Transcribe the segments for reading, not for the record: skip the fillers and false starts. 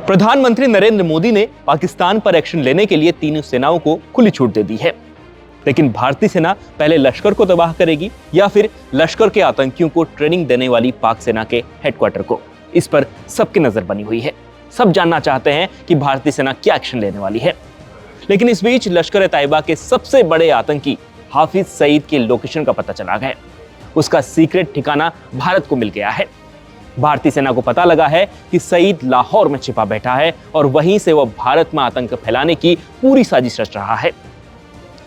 प्रधानमंत्री नरेंद्र मोदी ने पाकिस्तान पर एक्शन लेने के लिए तीनों सेनाओं को खुली छूट दे दी है। लेकिन भारतीय सेना पहले लश्कर को तबाह करेगी या फिर लश्कर के आतंकियों को ट्रेनिंग देने वाली पाक सेना के हेडक्वार्टर को? इस पर सबकी नजर बनी हुई है। सब जानना चाहते हैं कि भारतीय सेना क्या एक्शन लेने वाली है। लेकिन इस बीच लश्कर-ए-तैयबा के सबसे बड़े आतंकी हाफिज सईद के लोकेशन का पता चला है। उसका सीक्रेट ठिकाना भारत को मिल गया है। भारतीय सेना को पता लगा है कि सईद लाहौर में छिपा बैठा है और वहीं से वह भारत में आतंक फैलाने की पूरी साजिश रच रहा है।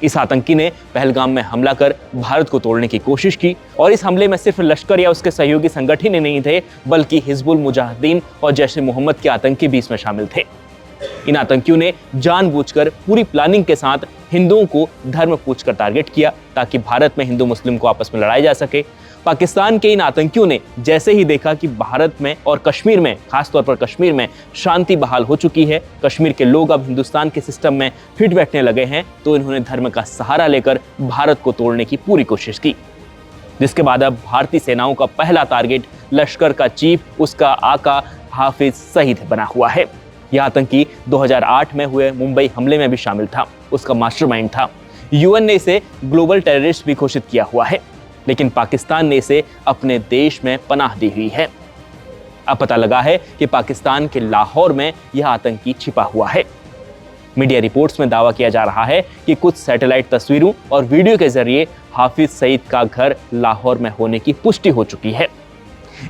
इस आतंकी ने पहलगाम में हमला कर भारत को तोड़ने की कोशिश की और इस हमले में सिर्फ लश्कर या उसके सहयोगी संगठन ही नहीं थे, बल्कि हिजबुल मुजाहिदीन और जैश ए मोहम्मद के आतंकी भी इसमें शामिल थे। इन आतंकियों ने जानबूझकर पूरी प्लानिंग के साथ हिंदुओं को धर्म पूछकर टारगेट किया ताकि भारत में हिंदू मुस्लिम को आपस में लड़ाया जा सके। पाकिस्तान के इन आतंकियों ने जैसे ही देखा कि भारत में और कश्मीर में, खासतौर पर कश्मीर में शांति बहाल हो चुकी है, कश्मीर के लोग अब हिंदुस्तान के सिस्टम में फिट बैठने लगे हैं, तो इन्होंने धर्म का सहारा लेकर भारत को तोड़ने की पूरी कोशिश की। जिसके बाद अब भारतीय सेनाओं का पहला टारगेट लश्कर का चीफ, उसका आका हाफिज सईद बना हुआ है। यह आतंकी 2008 में हुए मुंबई हमले में भी शामिल था, उसका मास्टरमाइंड था। यूएन ने इसे ग्लोबल टेररिस्ट भी घोषित किया हुआ है, लेकिन पाकिस्तान ने इसे अपने देश में पनाह दी हुई है। अब पता लगा है कि पाकिस्तान के लाहौर में यह आतंकी छिपा हुआ है। मीडिया रिपोर्ट्स में दावा किया जा रहा है कि कुछ सैटेलाइट तस्वीरों और वीडियो के जरिए हाफिज सईद का घर लाहौर में होने की पुष्टि हो चुकी है।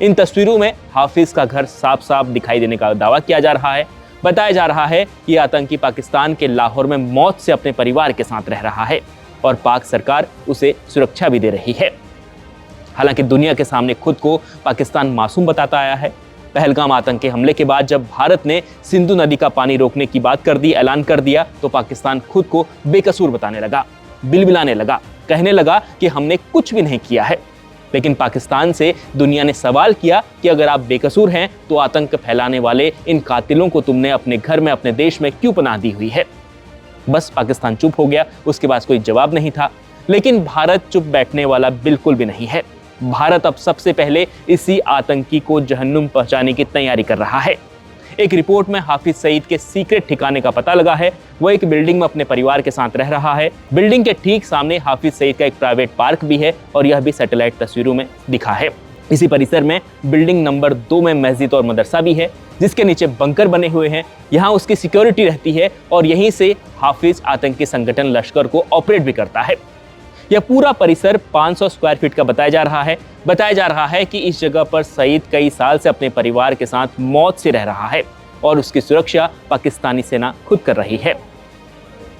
इन तस्वीरों में हाफिज का घर साफ साफ दिखाई देने का दावा किया जा रहा है। बताया जा रहा है कि यह आतंकी पाकिस्तान के लाहौर में मौत से अपने परिवार के साथ रह रहा है और पाक सरकार उसे सुरक्षा भी दे रही है। हालांकि दुनिया के सामने खुद को पाकिस्तान मासूम बताता आया है। पहलगाम आतंकी हमले के बाद जब भारत ने सिंधु नदी का पानी रोकने की बात कर दी, ऐलान कर दिया, तो पाकिस्तान खुद को बेकसूर बताने लगा, बिलबिलाने लगा, कहने लगा कि हमने कुछ भी नहीं किया है। लेकिन पाकिस्तान से दुनिया ने सवाल किया कि अगर आप बेकसूर हैं तो आतंक फैलाने वाले इन कातिलों को तुमने अपने घर में, अपने देश में क्यों पनाह दी हुई है? बस पाकिस्तान चुप हो गया, उसके पास कोई जवाब नहीं था। लेकिन भारत चुप बैठने वाला बिल्कुल भी नहीं है। भारत अब सबसे पहले इसी आतंकी को जहन्नुम पहुंचाने की तैयारी कर रहा है। एक रिपोर्ट में हाफिज सईद के सीक्रेट ठिकाने का पता लगा है। वो एक बिल्डिंग में अपने परिवार के साथ रह रहा है। बिल्डिंग के ठीक सामने हाफिज सईद का एक प्राइवेट पार्क भी है और यह भी सैटेलाइट तस्वीरों में दिखा है। इसी परिसर में बिल्डिंग नंबर 2 में मस्जिद और मदरसा भी है, जिसके नीचे बंकर बने हुए हैं। यहाँ उसकी सिक्योरिटी रहती है और यहीं से हाफिज आतंकी संगठन लश्कर को ऑपरेट भी करता है। यह पूरा परिसर 500 स्क्वायर फीट का बताया जा रहा है। बताया जा रहा है कि इस जगह पर सईद कई साल से अपने परिवार के साथ मौत से रह रहा है और उसकी सुरक्षा पाकिस्तानी सेना खुद कर रही है।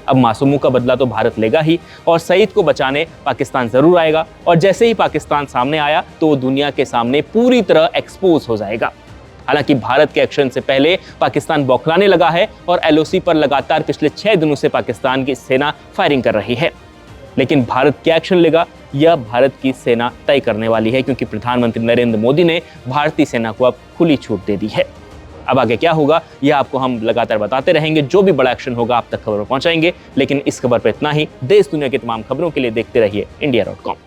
अब मासूमों का बदला तो भारत लेगा ही और सईद को बचाने पाकिस्तान जरूर आएगा। और जैसे ही पाकिस्तान सामने आया तो दुनिया के सामने पूरी तरह एक्सपोज हो जाएगा। हालांकि भारत के एक्शन से पहले पाकिस्तान बौखलाने लगा है और एलओसी पर लगातार पिछले 6 दिनों से पाकिस्तान की सेना फायरिंग कर रही है। लेकिन भारत क्या एक्शन लेगा, यह भारत की सेना तय करने वाली है, क्योंकि प्रधानमंत्री नरेंद्र मोदी ने भारतीय सेना को अब खुली छूट दे दी है। अब आगे क्या होगा यह आपको हम लगातार बताते रहेंगे। जो भी बड़ा एक्शन होगा आप तक खबर पहुंचाएंगे। लेकिन इस खबर पर इतना ही। देश दुनिया की तमाम खबरों के लिए देखते रहिए India.com।